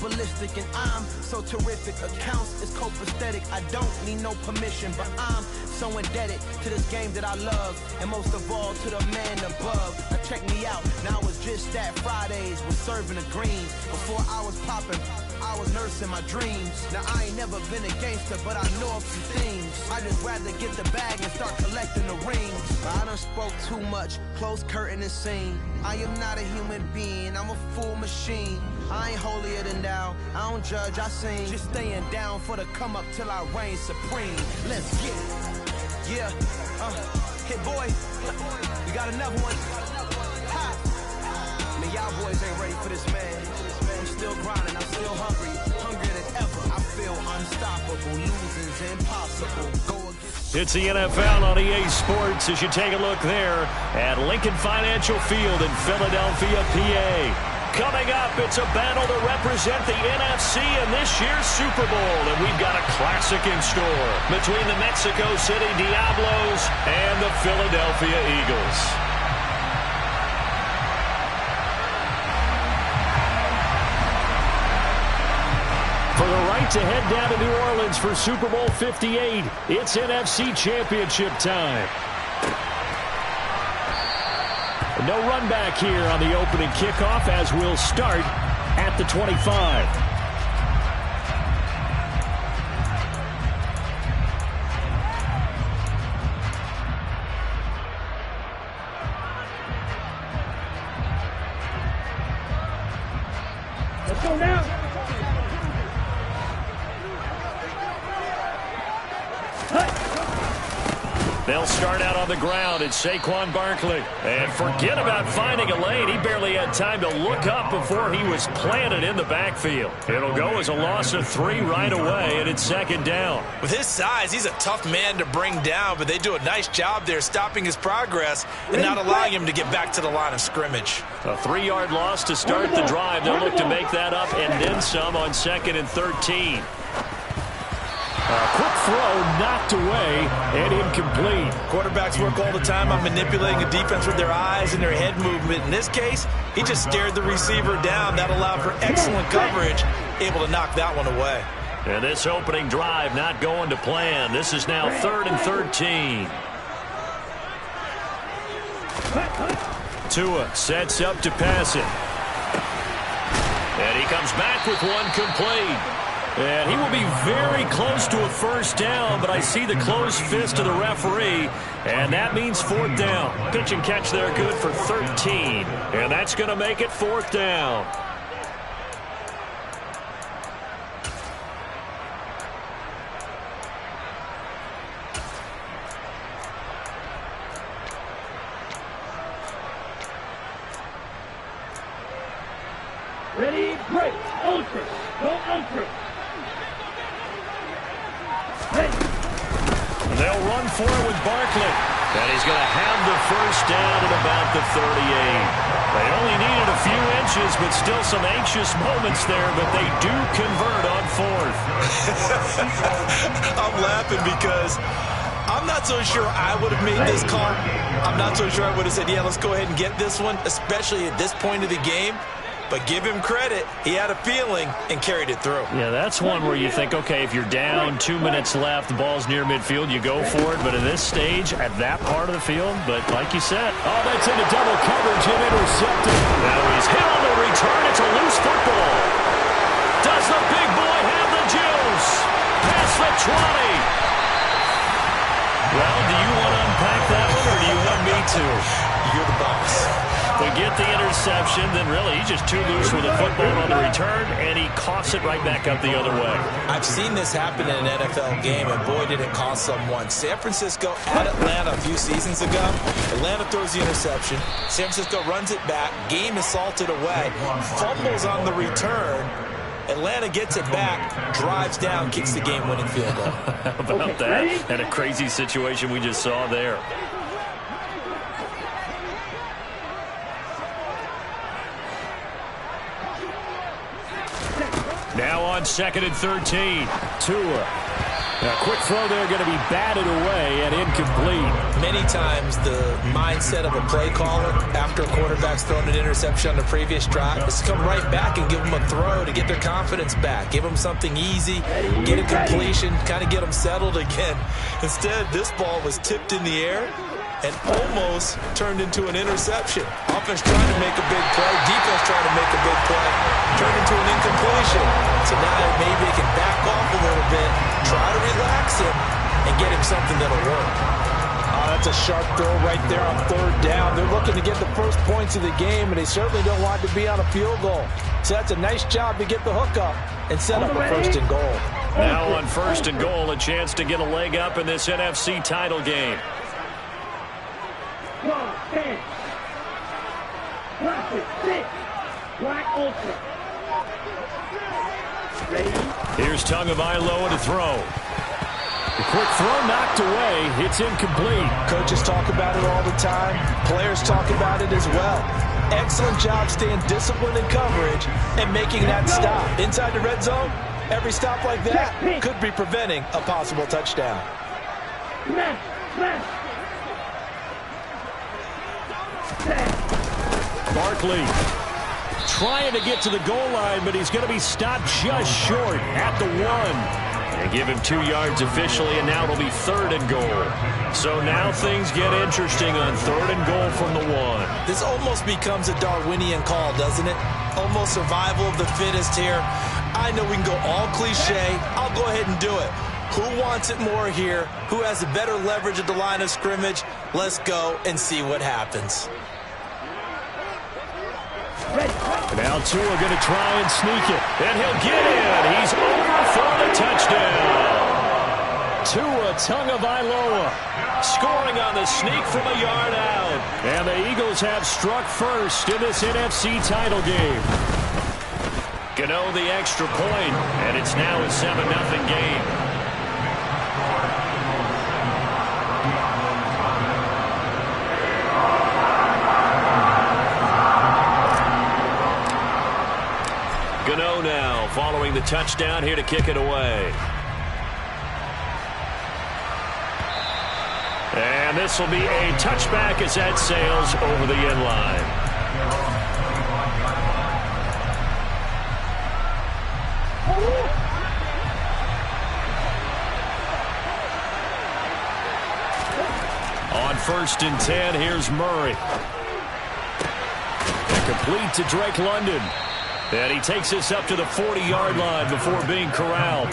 ballistic and I'm so terrific. Accounts is copacetic. I don't need no permission, but I'm so indebted to this game that I love, and most of all to the man above. Now check me out. Now it's just that Fridays was serving the greens. Before I was popping, I was nursing my dreams. Now I ain't never been a gangster, but I know a few things. I just rather get the bag and start collecting the rings. But I done spoke too much, close curtain and scene. I am not a human being, I'm a full machine. I ain't holier than thou, I don't judge, I sing. Just staying down for the come up till I reign supreme. Let's get it. Yeah, hit boy, we got another one. Ha! Man, y'all boys ain't ready for this, man. I'm still grinding, I'm still hungry, hungrier than ever. I feel unstoppable, losing's impossible. Go against. It's the NFL on EA Sports as you take a look there at Lincoln Financial Field in Philadelphia, PA. Coming up, it's a battle to represent the NFC in this year's Super Bowl, and we've got a classic in store between the Mexico City Diablos and the Philadelphia Eagles. For the right to head down to New Orleans for Super Bowl 58, it's NFC Championship time. No run back here on the opening kickoff as we'll start at the 25. Let's go now. They'll start out on the ground. It's Saquon Barkley. And forget about finding a lane. He barely had time to look up before he was planted in the backfield. It'll go as a loss of 3 right away, and it's second down. With his size, he's a tough man to bring down, but they do a nice job there stopping his progress and not allowing him to get back to the line of scrimmage. A 3-yard loss to start the drive. They'll look to make that up and then some on 2nd and 13. A quick throw knocked away and incomplete. Quarterbacks work all the time on manipulating a defense with their eyes and their head movement. In this case, he just stared the receiver down. That allowed for excellent coverage, able to knock that one away. And this opening drive not going to plan. This is now 3rd and 13. Tua sets up to pass it. And he comes back with one complete. And he will be very close to a first down, but I see the closed fist of the referee, and that means 4th down. Pitch and catch there good for 13, and that's going to make it 4th down. Ready, break, ultra, go ultra. They'll run for it with Barkley. And he's going to have the first down at about the 38. They only needed a few inches, but still some anxious moments there, but they do convert on 4th. I'm laughing because I'm not so sure I would have made this call. I'm not so sure I would have said, yeah, let's go ahead and get this one, especially at this point of the game. But give him credit. He had a feeling and carried it through. Yeah, that's one where you think, okay, if you're down, 2 minutes left, the ball's near midfield, you go for it. But at this stage, at that part of the field, but like you said, oh, that's into double coverage and intercepted. Now he's hit on the return. It's a loose football. Does the big boy have the juice? Past the 20. Well, do you want to unpack that one, or do you want me to? You're the boss. We get the interception, then really he's just too loose with the football on the return, and he coughs it right back up the other way. I've seen this happen in an NFL game, and boy, did it cost someone. San Francisco at Atlanta a few seasons ago. Atlanta throws the interception. San Francisco runs it back. Game is salted away. Fumbles on the return. Atlanta gets it back, drives down, kicks the game-winning field goal. How about that? And a crazy situation we just saw there. Now on 2nd and 13. Tua A quick throw there going to be batted away and incomplete. Many times the mindset of a play caller after a quarterback's thrown an interception on the previous drive is to come right back and give them a throw to get their confidence back. Give them something easy, get a completion, kind of get them settled again. Instead, this ball was tipped in the air and almost turned into an interception. Offense trying to make a big play, defense trying to make a big play, turned into an incompletion. So now maybe they can back off a little bit, try to relax him, and get him something that'll work. That's a sharp throw right there on third down. They're looking to get the first points of the game, and they certainly don't want to be on a field goal. So that's a nice job to get the hook up and set up a first and goal. Now on first and goal, a chance to get a leg up in this NFC title game. 10. Classic 6. Black Ultra. Ready? Here's Tagovailoa to throw. The quick throw knocked away. It's incomplete. Coaches talk about it all the time. Players talk about it as well. Excellent job staying disciplined in coverage and making that stop. Inside the red zone, every stop like that could be preventing a possible touchdown. Barkley trying to get to the goal line, but he's going to be stopped just short at the 1. They give him 2 yards officially, and now it'll be third and goal. So now things get interesting on third and goal from the 1. This almost becomes a Darwinian call, doesn't it? Almost survival of the fittest here. I know we can go all cliche. I'll go ahead and do it. Who wants it more here? Who has a better leverage at the line of scrimmage? Let's go and see what happens. Now Tua going to try and sneak it, and he'll get in. He's over for the touchdown. Tua Tagovailoa scoring on the sneak from a yard out. And the Eagles have struck first in this NFC title game. Gano the extra point, and it's now a 7-0 game. Gano now following the touchdown here to kick it away. And this will be a touchback as that sails over the end line. On first and 10, here's Murray. And complete to Drake London. And he takes this up to the 40-yard line before being corralled.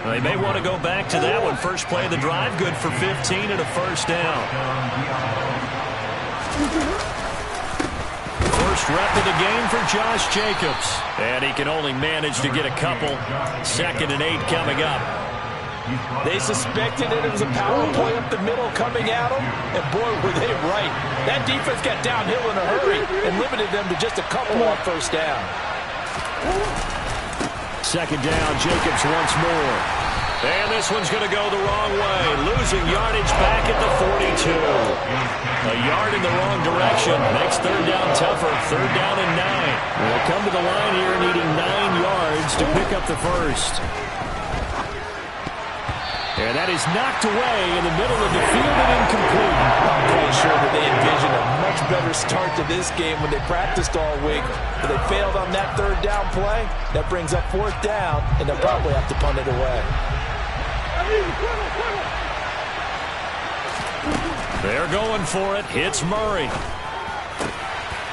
They may want to go back to that one. First play of the drive, good for 15 and a first down. First rep of the game for Josh Jacobs. And he can only manage to get a couple. 2nd and 8 coming up. They suspected it was a power play up the middle coming at them, and boy, were they right. That defense got downhill in a hurry and limited them to just a couple on first down. 2nd down, Jacobs once more. And this one's going to go the wrong way. Losing yardage back at the 42. A yard in the wrong direction. Makes third down tougher. 3rd down and 9. They'll come to the line here needing 9 yards to pick up the first. And that is knocked away in the middle of the field and incomplete. I'm pretty sure that they envisioned a much better start to this game when they practiced all week. But they failed on that 3rd down play. That brings up 4th down, and they'll probably have to punt it away. They're going for it. Hits Murray.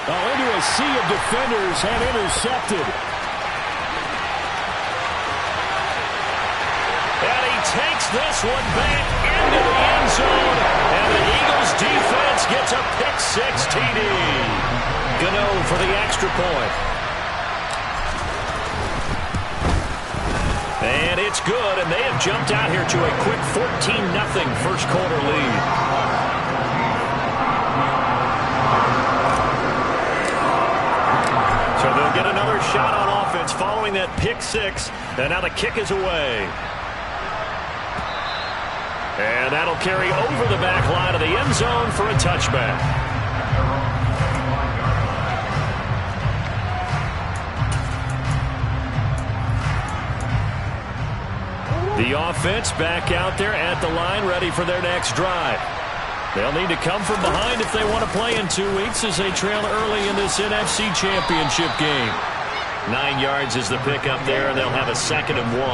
Into a sea of defenders and intercepted. And he takes this one back into the end zone. And the Eagles defense gets a pick-6 TD. Gano for the extra point. And it's good, and they have jumped out here to a quick 14-0 first quarter lead. So they'll get another shot on offense following that pick-6, and now the kick is away. And that'll carry over the back line of the end zone for a touchback. The offense back out there at the line, ready for their next drive. They'll need to come from behind if they want to play in 2 weeks as they trail early in this NFC Championship game. 9 yards is the pickup there, and they'll have a 2nd and 1.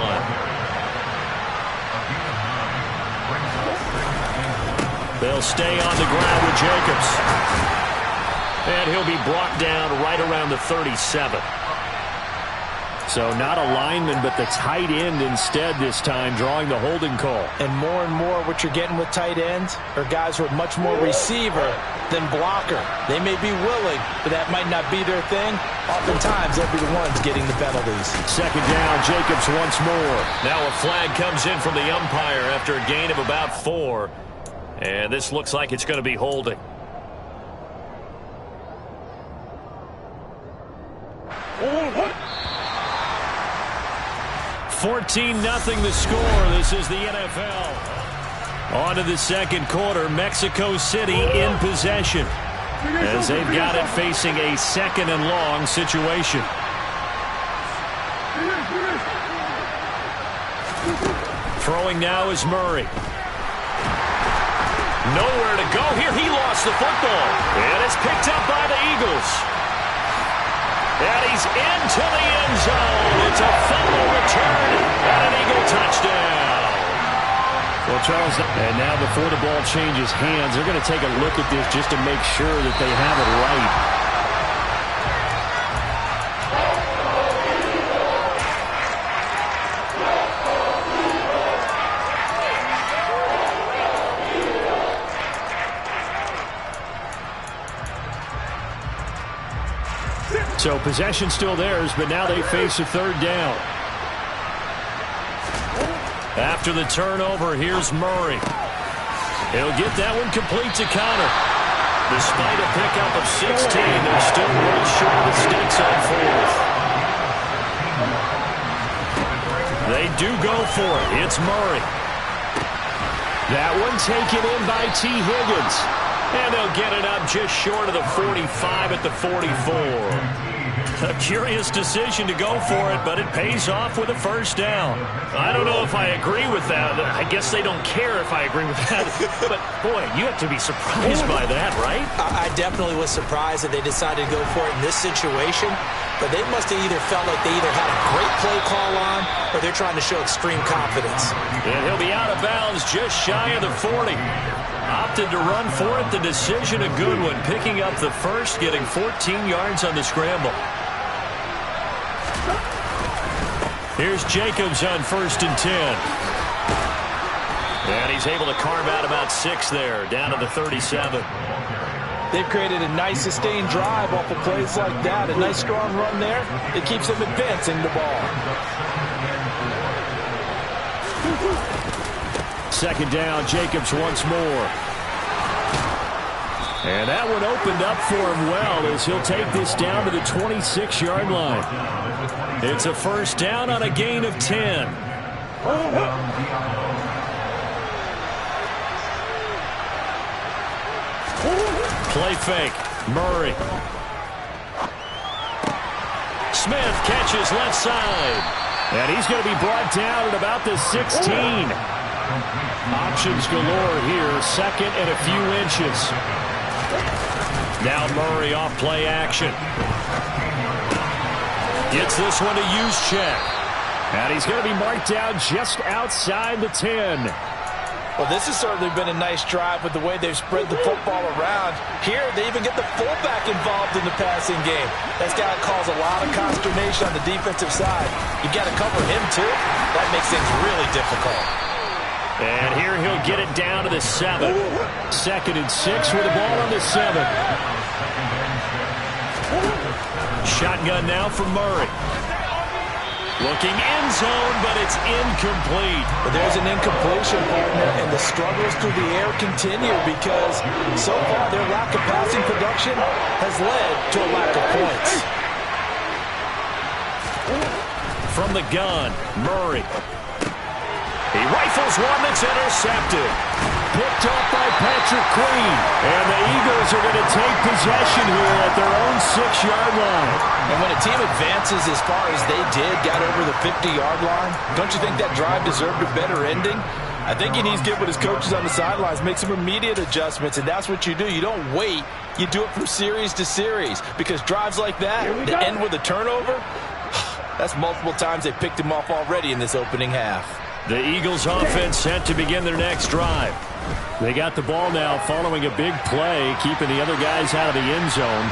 They'll stay on the ground with Jacobs. And he'll be brought down right around the 37. So not a lineman, but the tight end instead this time, drawing the holding call. And more what you're getting with tight ends are guys who are much more receiver than blocker. They may be willing, but that might not be their thing. Oftentimes, they'll be the ones getting the penalties. 2nd down, Jacobs once more. Now a flag comes in from the umpire after a gain of about 4. And this looks like it's going to be holding. Oh, 14-0 the score. This is the NFL. On to the 2nd quarter. Mexico City in possession as they've got it facing a 2nd and long situation. Throwing now is Murray. Nowhere to go here. He lost the football. And it's picked up by the Eagles. And he's into the end zone. It's a fumble return and an Eagle touchdown. Well, Charles, and now before the ball changes hands, they're going to take a look at this just to make sure that they have it right. So possession still theirs, but now they face a 3rd down. After the turnover, here's Murray. He'll get that one complete to Connor. Despite a pickup of 16, they're still right short of the sticks on 4th. They do go for it. It's Murray. That one taken in by T. Higgins. And they'll get it up just short of the 45 at the 44. A curious decision to go for it, but it pays off with a 1st down. I don't know if I agree with that. I guess they don't care if I agree with that. But, boy, you have to be surprised by that, right? I definitely was surprised that they decided to go for it in this situation. But they must have either felt like they either had a great play call on or they're trying to show extreme confidence. And he'll be out of bounds just shy of the 40. Opted to run for it. The decision a good one. Picking up the 1st, getting 14 yards on the scramble. Here's Jacobs on 1st and 10. And he's able to carve out about 6 there, down to the 37. They've created a nice sustained drive off of plays like that. A nice strong run there. It keeps them advancing the ball. 2nd down, Jacobs once more. And that one opened up for him well as he'll take this down to the 26-yard line. It's a 1st down on a gain of 10. Play fake. Murray. Smith catches left side. And he's going to be brought down at about the 16. Options galore here. 2nd and a few inches. Now Murray off play action. Gets this one to Juszczyk. And he's going to be marked down just outside the 10. Well, this has certainly been a nice drive with the way they've spread the football around. Here, they even get the fullback involved in the passing game. That's got to cause a lot of consternation on the defensive side. You got to cover him, too. That makes things really difficult. And here he'll get it down to the 7. 2nd and 6 with the ball on the 7. Shotgun now for Murray. Looking end zone, but it's incomplete. But there's an incompletion, partner, and the struggles through the air continue because so far their lack of passing production has led to a lack of points. From the gun, Murray. He rifles one that's intercepted. picked off by Patrick Queen. And the Eagles are going to take possession here at their own 6-yard line. And when a team advances as far as they did, got over the 50-yard line, don't you think that drive deserved a better ending? I think he needs to get with his coaches on the sidelines, make some immediate adjustments, and that's what you do. You don't wait. You do it from series to series, because drives like that, to end with a turnover, that's multiple times they picked him off already in this opening half. The Eagles offense set to begin their next drive. They got the ball now following a big play, keeping the other guys out of the end zone.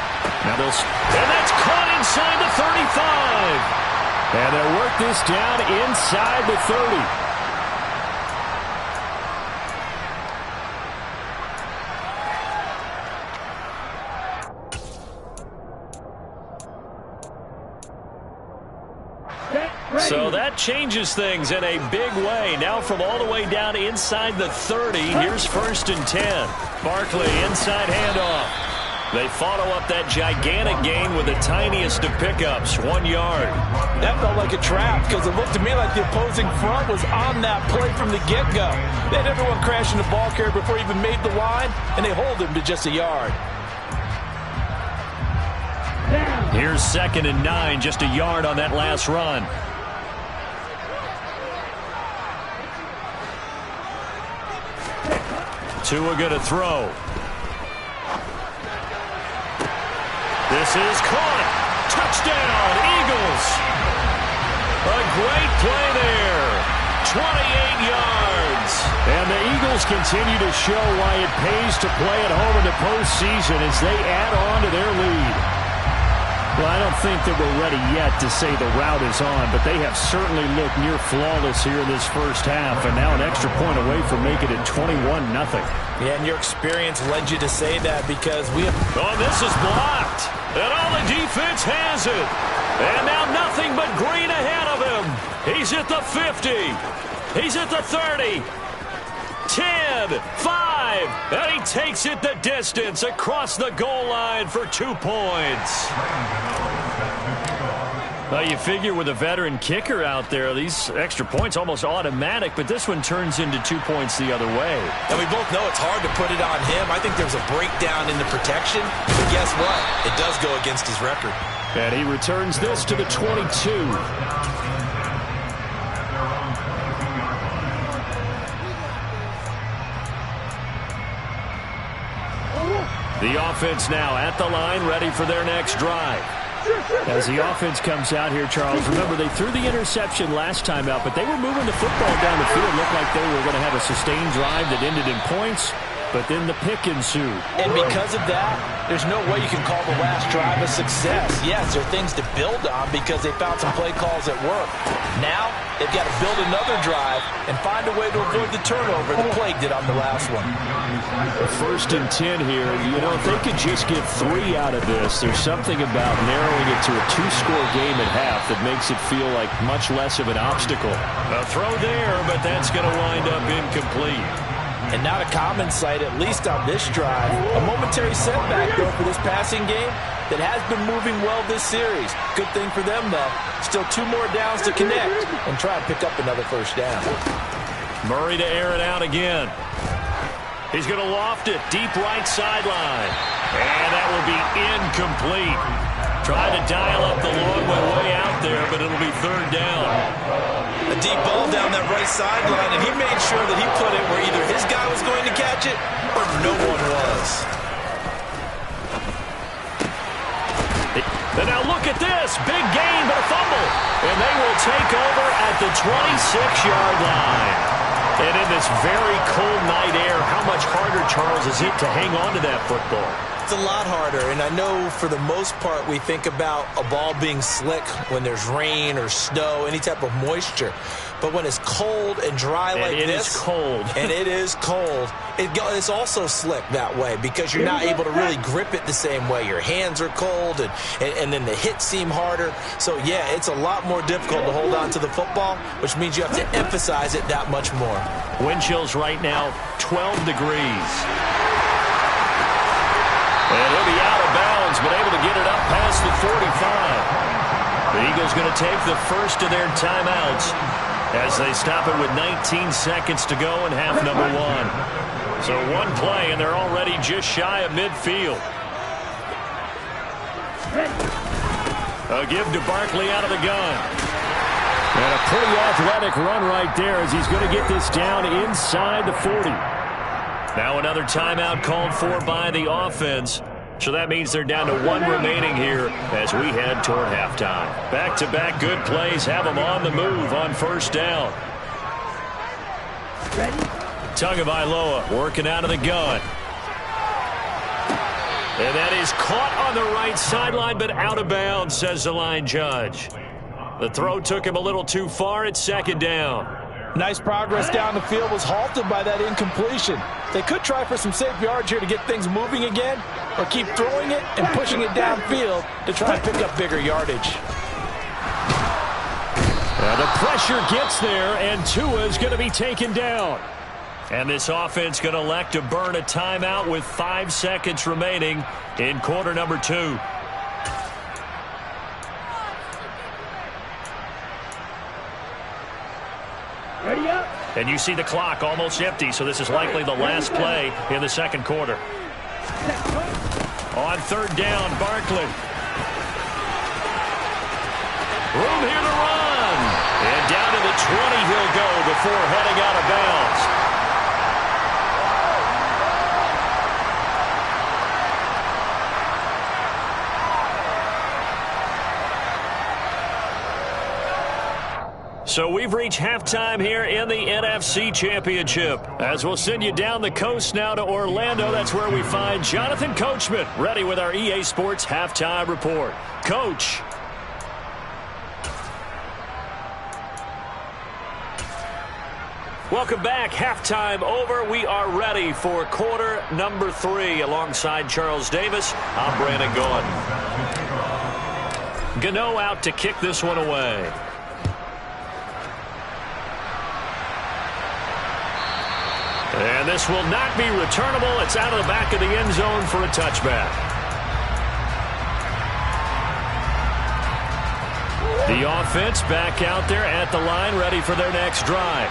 Now and that's caught inside the 35. And they'll work this down inside the 30. So that changes things in a big way. Now from all the way down inside the 30, here's 1st and 10. Barkley inside handoff. They follow up that gigantic gain with the tiniest of pickups, 1 yard. That felt like a trap because it looked to me like the opposing front was on that play from the get-go. They had everyone crashing the ball carrier before he even made the line, and they hold him to just a yard. Here's 2nd and 9, just a yard on that last run. Tua going to throw. This is caught. Touchdown, Eagles. A great play there. 28 yards. And the Eagles continue to show why it pays to play at home in the postseason as they add on to their lead. Well, I don't think that we're ready yet to say the route is on, but they have certainly looked near flawless here in this first half, and now an extra point away from making it 21-0. Yeah, and your experience led you to say that because we have... Oh, this is blocked, and all the defense has it. And now nothing but green ahead of him. He's at the 50. He's at the 30. 10, 5, and he takes it the distance across the goal line for 2 points. Well, you figure with a veteran kicker out there, these extra points almost automatic, but this one turns into 2 points the other way. And we both know it's hard to put it on him. I think there's a breakdown in the protection, but guess what? It does go against his record. And he returns this to the 22. The offense now at the line, ready for their next drive. As the offense comes out here, Charles, remember they threw the interception last time out, but they were moving the football down the field. Looked like they were going to have a sustained drive that ended in points, but then the pick ensued. And because of that, there's no way you can call the last drive a success. Yes, there are things to build on because they found some play calls that work. Now, they've got to build another drive and find a way to avoid the turnover the plague did on the last one. 1st and 10 here. You know, if they could just get 3 out of this, there's something about narrowing it to a 2-score game at half that makes it feel like much less of an obstacle. A throw there, but that's going to wind up incomplete. And not a common sight, at least on this drive. A momentary setback, though, for this passing game that has been moving well this series. Good thing for them, though. Still 2 more downs to connect and try and pick up another first down. Murray to air it out again. He's going to loft it deep right sideline. And that will be incomplete. Tried to dial up the long way out there, but it'll be 3rd down. A deep ball down that right sideline, and he made sure that he put it where either his guy was going to catch it or no one was. And now look at this. Big gain, but a fumble. And they will take over at the 26-yard line. And in this very cold night air, how much harder, Charles, is it to hang on to that football? It's a lot harder, and I know for the most part we think about a ball being slick when there's rain or snow, any type of moisture. But when it's cold and dry like this, it is cold. And it is cold, it's also slick that way because you're not able to really grip it the same way. Your hands are cold, and then the hits seem harder. So, yeah, it's a lot more difficult to hold on to the football, which means you have to emphasize it that much more. Wind chills right now, 12 degrees. And he'll be out of bounds, but able to get it up past the 45. The Eagles going to take the first of their timeouts as they stop it with 19 seconds to go in half number 1. So one play, and they're already just shy of midfield. A give to Barkley out of the gun. And a pretty athletic run right there as he's going to get this down inside the 40. Now another timeout called for by the offense. So that means they're down to one remaining here as we head toward halftime. Back-to-back good plays have them on the move on first down. Tagovailoa working out of the gun. And that is caught on the right sideline, but out of bounds, says the line judge. The throw took him a little too far. It's second down. Nice progress down the field, was halted by that incompletion. They could try for some safe yards here to get things moving again, or keep throwing it and pushing it downfield to try and pick up bigger yardage. The pressure gets there, and Tua is going to be taken down. And this offense going to elect to burn a timeout with 5 seconds remaining in quarter number 2. Ready up. And you see the clock almost empty, so this is likely the last play in the second quarter. On third down, Barkley. Room here to run. And down to the 20 he'll go before heading out of bounds. So we've reached halftime here in the NFC Championship. As we'll send you down the coast now to Orlando, that's where we find Jonathan Coachman, ready with our EA Sports Halftime Report. Coach. Welcome back. Halftime over. We are ready for quarter number 3. Alongside Charles Davis, I'm Brandon Gaudin. Gano out to kick this one away. And this will not be returnable. It's out of the back of the end zone for a touchback. The offense back out there at the line, ready for their next drive.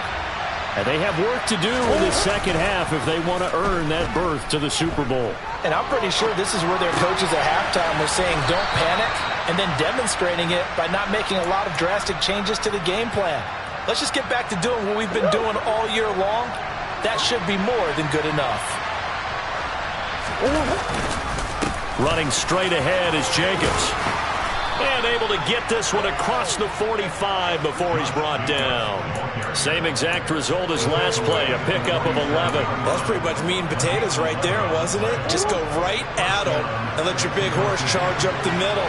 And they have work to do in the second half if they want to earn that berth to the Super Bowl. And I'm pretty sure this is where their coaches at halftime were saying don't panic, and then demonstrating it by not making a lot of drastic changes to the game plan. Let's just get back to doing what we've been doing all year long. That should be more than good enough. Running straight ahead is Jacobs. And able to get this one across the 45 before he's brought down. Same exact result as last play, a pickup of 11. That's pretty much meat and potatoes right there, wasn't it? Just go right at him and let your big horse charge up the middle.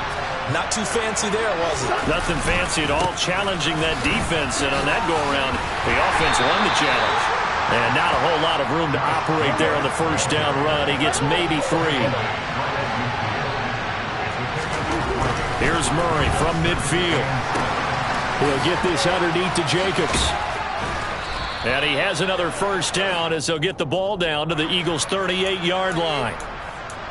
Not too fancy there, was it? Nothing fancy at all, challenging that defense. And on that go-around, the offense won the challenge. And not a whole lot of room to operate there on the first down run. He gets maybe 3. Here's Murray from midfield. He'll get this underneath to Jacobs. And he has another first down as they'll get the ball down to the Eagles' 38-yard line.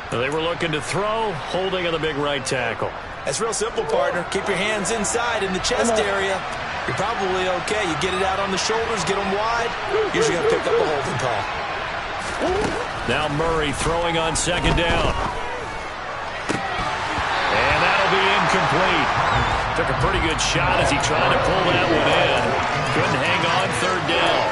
They were looking to throw, holding on the big right tackle. That's real simple, partner. Keep your hands inside in the chest area. You're probably okay. You get it out on the shoulders, get them wide. Usually going to pick up a holding call. Now Murray throwing on second down. And that'll be incomplete. Took a pretty good shot as he tried to pull that one in. Couldn't hang on third down.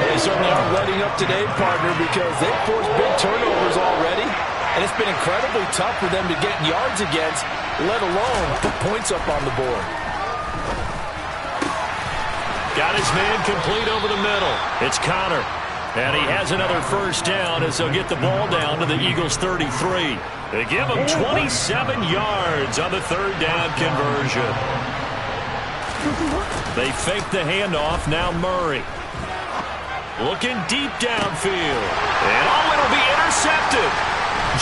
They certainly aren't letting up today, partner, because they've forced big turnovers already. And it's been incredibly tough for them to get yards against, let alone put points up on the board. Got his man complete over the middle. It's Connor. And he has another first down as they'll get the ball down to the Eagles' 33. They give him 27 yards on the third down conversion. They fake the handoff. Now Murray. Looking deep downfield. And it'll be intercepted.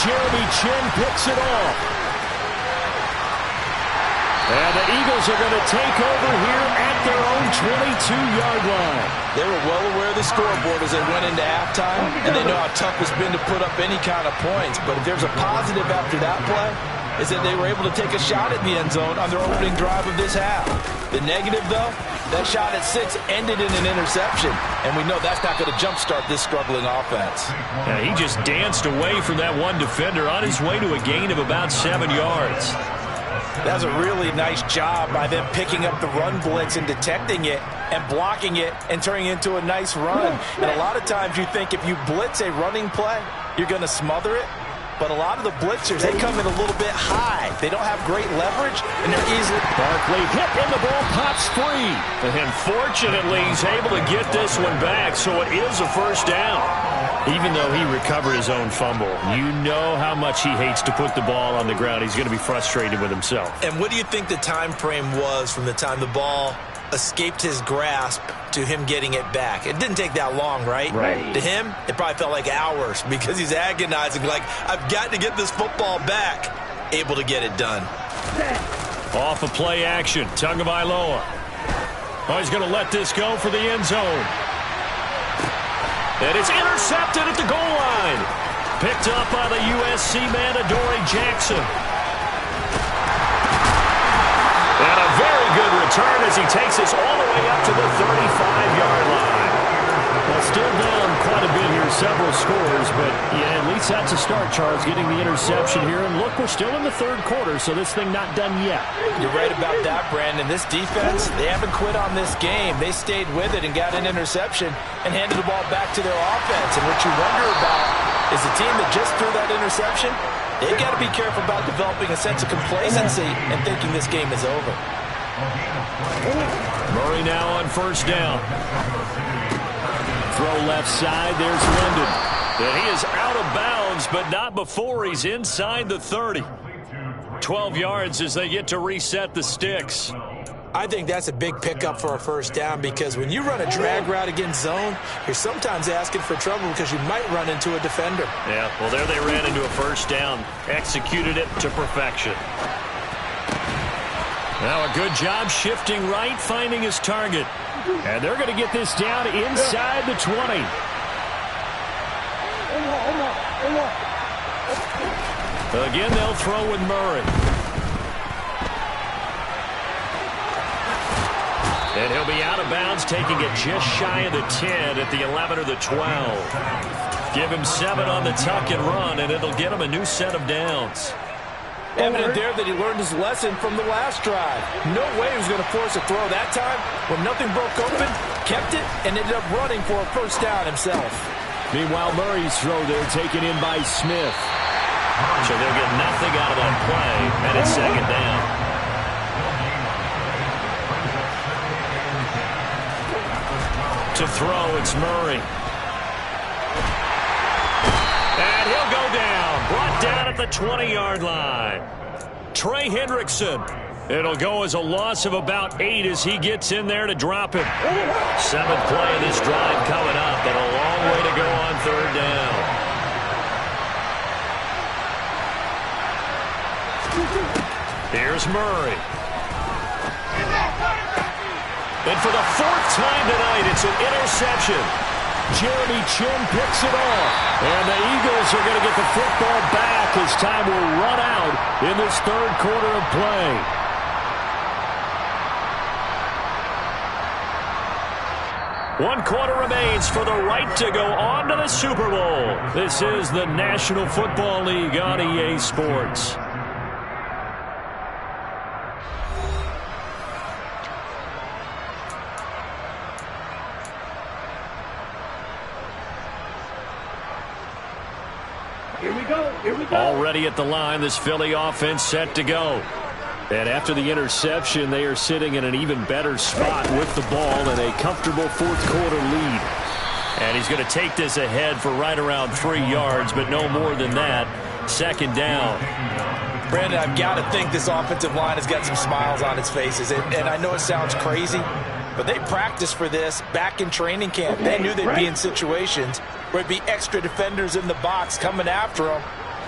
Jeremy Chin picks it off. And the Eagles are going to take over here at their own 22-yard line. They were well aware of the scoreboard as they went into halftime, and they know how tough it's been to put up any kind of points. But if there's a positive after that play, is that they were able to take a shot at the end zone on their opening drive of this half. The negative, though, that shot at 6 ended in an interception, and we know that's not going to jumpstart this struggling offense. Yeah, he just danced away from that one defender on his way to a gain of about 7 yards. That was a really nice job by them picking up the run blitz and detecting it and blocking it and turning it into a nice run. And a lot of times you think if you blitz a running play, you're going to smother it. But a lot of the blitzers, they come in a little bit high. They don't have great leverage, and they're easily... Barkley hit, and the ball pops free. And fortunately, he's able to get this one back, so it is a first down. Even though he recovered his own fumble, you know how much he hates to put the ball on the ground. He's going to be frustrated with himself. And what do you think the time frame was from the time the ball escaped his grasp to him getting it back? It didn't take that long, right? Right. To him, it probably felt like hours because he's agonizing, like, I've got to get this football back. Able to get it done. Off of play action, Tagovailoa. Oh, he's going to let this go for the end zone. And it's intercepted at the goal line. Picked up by the USC man, Adoree Jackson. And a very good return as he takes us all the way up to the 35-yard line. Well, still down quite a bit here, several scores, but yeah, at least that's a start, Charles, getting the interception here. And look, we're still in the third quarter, so this thing not done yet. You're right about that, Brandon. This defense, they haven't quit on this game. They stayed with it and got an interception and handed the ball back to their offense. And what you wonder about is the team that just threw that interception, they've got to be careful about developing a sense of complacency and thinking this game is over. Murray now on first down. Throw left side, there's London. And he is out of bounds, but not before he's inside the 30. 12 yards as they get to reset the sticks. I think that's a big pickup for a first down because when you run a drag route against zone, you're sometimes asking for trouble because you might run into a defender. Yeah, well, there they ran into a first down. Executed it to perfection. Now a good job shifting right, finding his target. And they're going to get this down inside the 20. Again, they'll throw with Murray. And he'll be out of bounds, taking it just shy of the 10 at the 11 or the 12. Give him 7 on the tuck and run, and it'll get him a new set of downs. Evident there that he learned his lesson from the last drive. No way he was going to force a throw that time. When nothing broke open, kept it, and ended up running for a first down himself. Meanwhile, Murray's throw there taken in by Smith. So they'll get nothing out of that play, and it's second down. To throw, it's Murray. And he'll go down. Brought down at the 20-yard line. Trey Hendrickson. It'll go as a loss of about 8 as he gets in there to drop him. 7th play of this drive coming up, and a long way to go on third down. Here's Murray. And for the 4th time tonight, it's an interception. Jeremy Chinn picks it off. And the Eagles are going to get the football back as time will run out in this third quarter of play. One quarter remains for the right to go on to the Super Bowl. This is the National Football League on EA Sports. Already at the line, this Philly offense set to go. And after the interception, they are sitting in an even better spot with the ball and a comfortable fourth quarter lead. And he's going to take this ahead for right around 3 yards, but no more than that. Second down. Brandon, I've got to think this offensive line has got some smiles on its faces. And I know it sounds crazy, but they practiced for this back in training camp. They knew they'd be in situations where it'd be extra defenders in the box coming after them,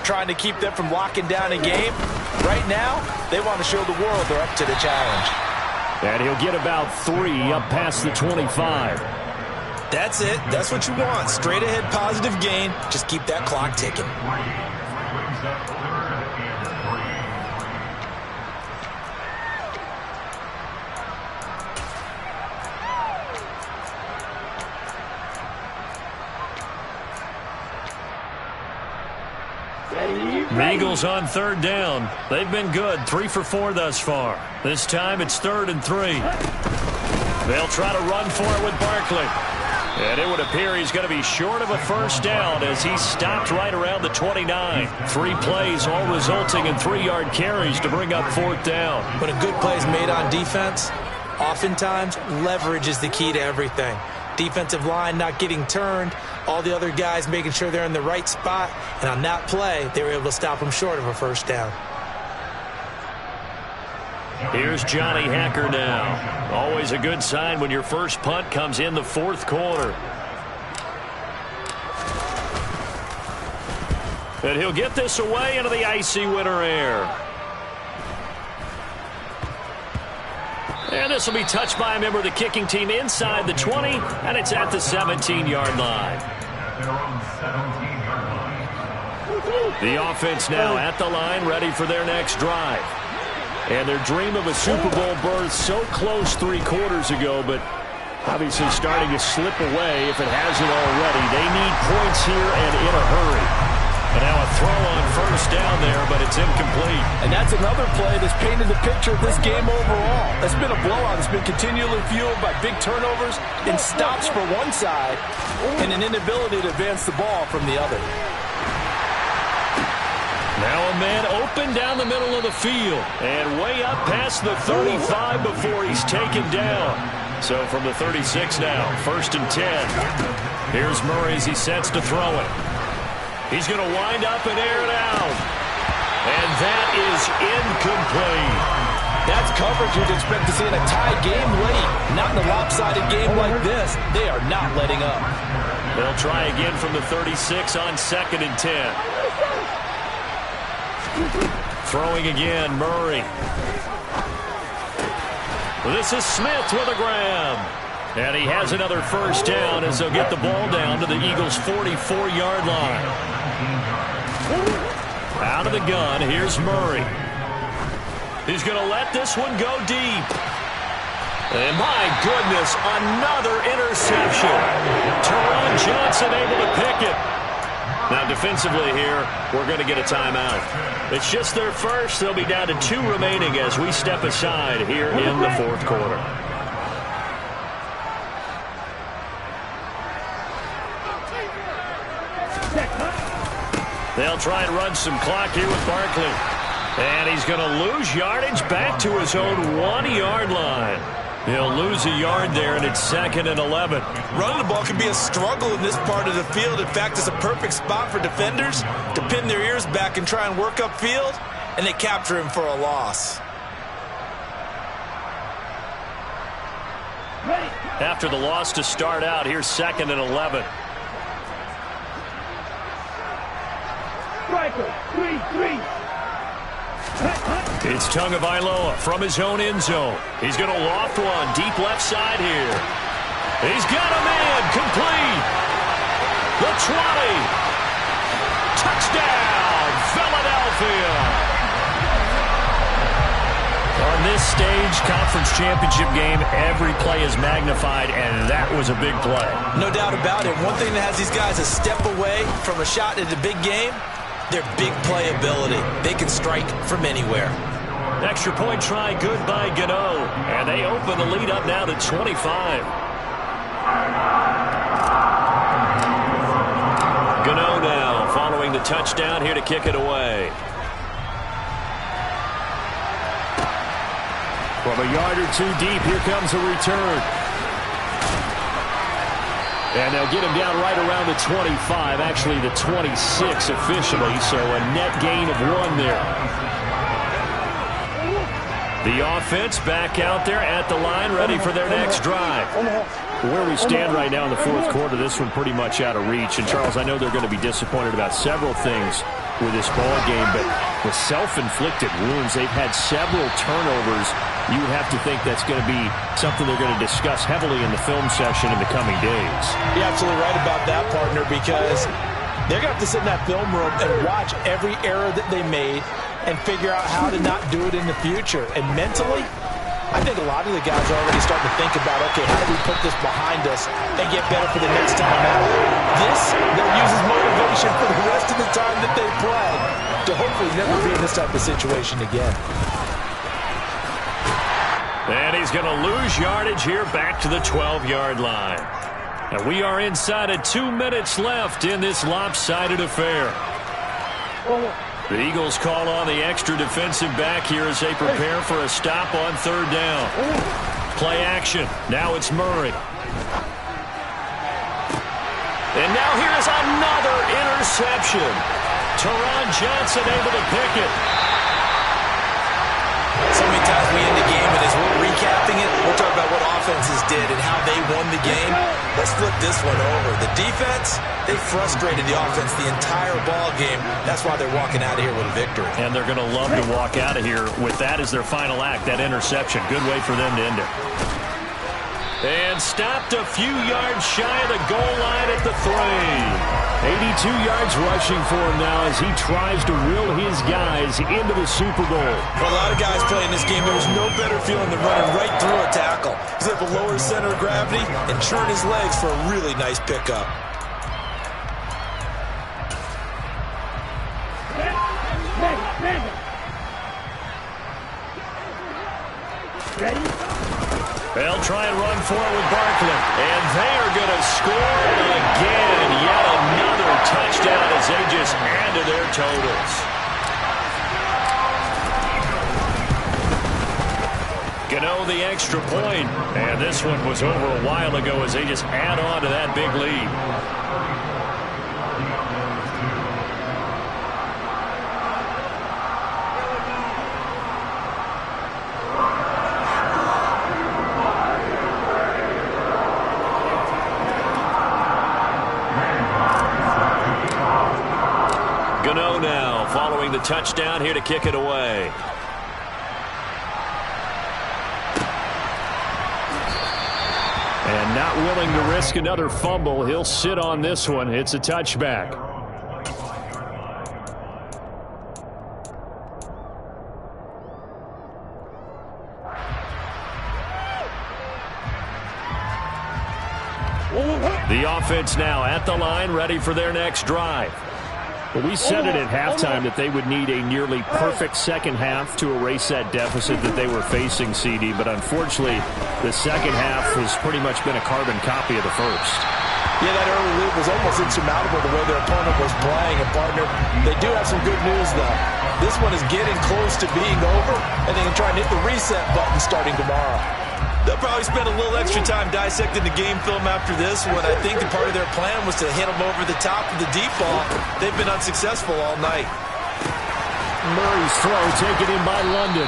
trying to keep them from locking down a game. Right now, they want to show the world they're up to the challenge. And he'll get about 3 up past the 25. That's it. That's what you want. Straight ahead positive gain. Just keep that clock ticking. The Eagles on third down. They've been good, 3 for 4 thus far. This time it's 3rd and 3. They'll try to run for it with Barkley. And it would appear he's going to be short of a first down as he's stopped right around the 29. 3 plays, all resulting in 3-yard carries to bring up 4th down. When a good play is made on defense, oftentimes leverage is the key to everything. Defensive line not getting turned, all the other guys making sure they're in the right spot, and on that play, they were able to stop him short of a first down. Here's Johnny Hacker now. Always a good sign when your first punt comes in the 4th quarter. And he'll get this away into the icy winter air. And this will be touched by a member of the kicking team inside the 20, and it's at the 17-yard line. The offense now at the line, ready for their next drive. And their dream of a Super Bowl berth so close 3 quarters ago, but obviously starting to slip away if it hasn't already. They need points here and in a hurry. And now a throw on first down there, but it's incomplete. And that's another play that's painted the picture of this game overall. It's been a blowout. It's been continually fueled by big turnovers and stops for one side and an inability to advance the ball from the other. Now a man open down the middle of the field and way up past the 35 before he's taken down. So from the 36 now, 1st and 10. Here's Murray as he sets to throw it. He's going to wind up and air it out. And that is incomplete. That's coverage you'd expect to see in a tie game late. Not in a lopsided game like this. They are not letting up. They'll try again from the 36 on 2nd and 10. Throwing again, Murray. This is Smith with a grab. And he has another first down as they'll get the ball down to the Eagles' 44-yard line. Out of the gun, here's Murray. He's going to let this one go deep. And my goodness, another interception. Teron Johnson able to pick it. Now defensively here, we're going to get a timeout. It's just their first. They'll be down to 2 remaining as we step aside here in the 4th quarter. They'll try and run some clock here with Barkley. And he's going to lose yardage back to his own 1-yard line. He'll lose a yard there, and it's 2nd and 11. Running the ball can be a struggle in this part of the field. In fact, it's a perfect spot for defenders to pin their ears back and try and work upfield, and they capture him for a loss. After the loss to start out, here's 2nd and 11. It's Tagovailoa from his own end zone. He's going to loft one deep left side here. He's got a man complete. The 20. Touchdown, Philadelphia. On this stage, conference championship game, every play is magnified, and that was a big play. No doubt about it. One thing that has these guys a step away from a shot at a big game, their big playability. They can strike from anywhere. Extra point try, good by Gano. And they open the lead up now to 25. Gano now following the touchdown here to kick it away. From a yard or 2 deep, here comes a return. And they'll get him down right around the 25, actually the 26 officially, so a net gain of 1 there. The offense back out there at the line, ready for their next drive. Where we stand right now in the 4th quarter, this one pretty much out of reach. And, Charles, I know they're going to be disappointed about several things with this ball game, but with self-inflicted wounds, they've had several turnovers. You would have to think that's going to be something they're going to discuss heavily in the film session in the coming days. You're absolutely right about that, partner, because they're going to have to sit in that film room and watch every error that they made and figure out how to not do it in the future. And mentally, I think a lot of the guys are already starting to think about, okay, how do we put this behind us and get better for the next time out? This, they'll use as motivation for the rest of the time that they play. to hopefully never be in this type of situation again. And he's going to lose yardage here back to the 12-yard line. And we are inside of 2 minutes left in this lopsided affair. The Eagles call on the extra defensive back here as they prepare for a stop on third down. Play action. Now it's Murray. And now here is another interception. Teron Johnson able to pick it. So many times we end the game, and as we're recapping it, we're talking about what offenses did and how they won the game. Let's flip this one over. The defense, they frustrated the offense the entire ball game. That's why they're walking out of here with a victory. And they're going to love to walk out of here with that as their final act, that interception. Good way for them to end it. And stopped a few yards shy of the goal line at the 3. 82 yards rushing for him now as he tries to will his guys into the Super Bowl. For a lot of guys playing this game, there was no better feeling than running right through a tackle. He's able to lower his center of gravity and churn his legs for a really nice pickup. They'll try and run for it with Barkley. And they are going to score again. Yet another touchdown as they just add to their totals. Gano the extra point. And this one was over a while ago as they just add on to that big lead. Gano now following the touchdown here to kick it away. And not willing to risk another fumble. He'll sit on this one. It's a touchback. The offense now at the line, ready for their next drive. Well, we said it at halftime that they would need a nearly perfect second half to erase that deficit that they were facing, CD. But unfortunately, the second half has pretty much been a carbon copy of the first. Yeah, that early lead was almost insurmountable the way their opponent was playing. And, partner, they do have some good news, though. This one is getting close to being over, and they can try and hit the reset button starting tomorrow. They'll probably spend a little extra time dissecting the game film after this one. I think the part of their plan was to hit them over the top of the deep ball. They've been unsuccessful all night. Murray's throw taken in by London.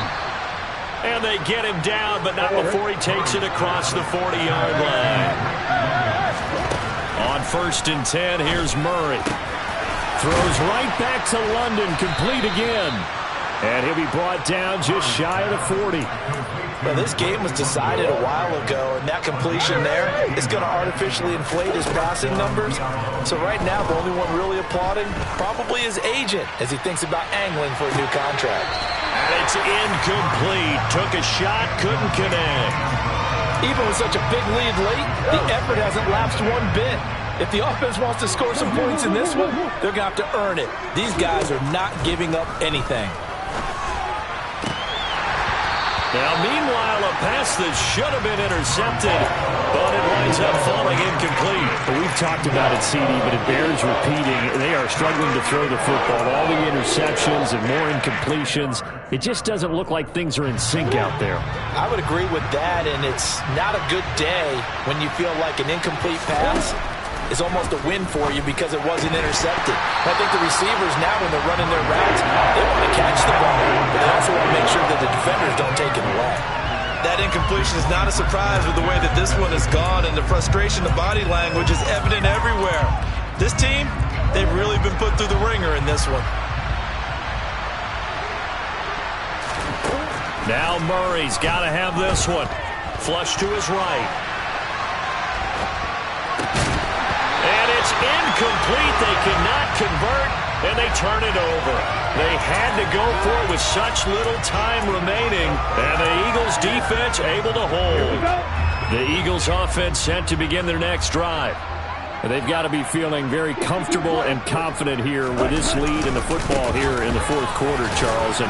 And they get him down, but not before he takes it across the 40-yard line. On 1st and 10, here's Murray. Throws right back to London, complete again. And he'll be brought down just shy of the 40. Well, this game was decided a while ago, and that completion there is going to artificially inflate his passing numbers. So right now, the only one really applauding probably his agent as he thinks about angling for a new contract. And it's incomplete. Took a shot, couldn't connect. Even with such a big lead late, the effort hasn't lapsed one bit. If the offense wants to score some points in this one, they're going to have to earn it. These guys are not giving up anything. Now, meanwhile, a pass that should have been intercepted, but it winds up falling incomplete. We've talked about it, CD, but it bears repeating. They are struggling to throw the football. All the interceptions and more incompletions. It just doesn't look like things are in sync out there. I would agree with that, and it's not a good day when you feel like an incomplete pass is almost a win for you because it wasn't intercepted. I think the receivers now, when they're running their routes, they want to catch the ball, but they also want to make sure that the defenders don't take it away. That incompletion is not a surprise with the way that this one has gone, and the frustration, the body language is evident everywhere. This team, they've really been put through the ringer in this one. Now Murray's got to have this one. Flush to his right. And it's incomplete. They cannot convert, and they turn it over. They had to go for it with such little time remaining, and the Eagles defense able to hold. The Eagles offense set to begin their next drive. They've got to be feeling very comfortable and confident here with this lead in the football here in the fourth quarter, Charles. And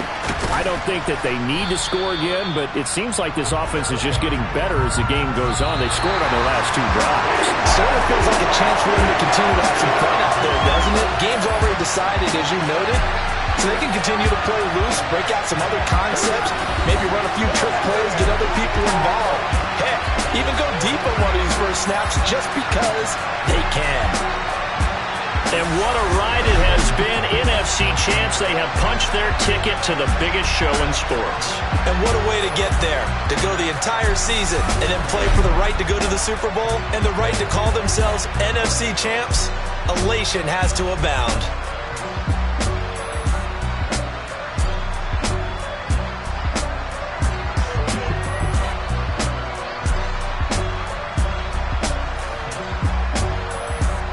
I don't think that they need to score again, but it seems like this offense is just getting better as the game goes on. They scored on their last 2 drives. Sort of feels like a chance for them to continue to have some fun out there, doesn't it? Game's already decided, as you noted. So they can continue to play loose, break out some other concepts, maybe run a few trick plays, get other people involved. Heck, even go deep on one of these first snaps just because they can. And what a ride it has been. NFC champs, they have punched their ticket to the biggest show in sports. And what a way to get there, to go the entire season and then play for the right to go to the Super Bowl and the right to call themselves NFC champs. Elation has to abound.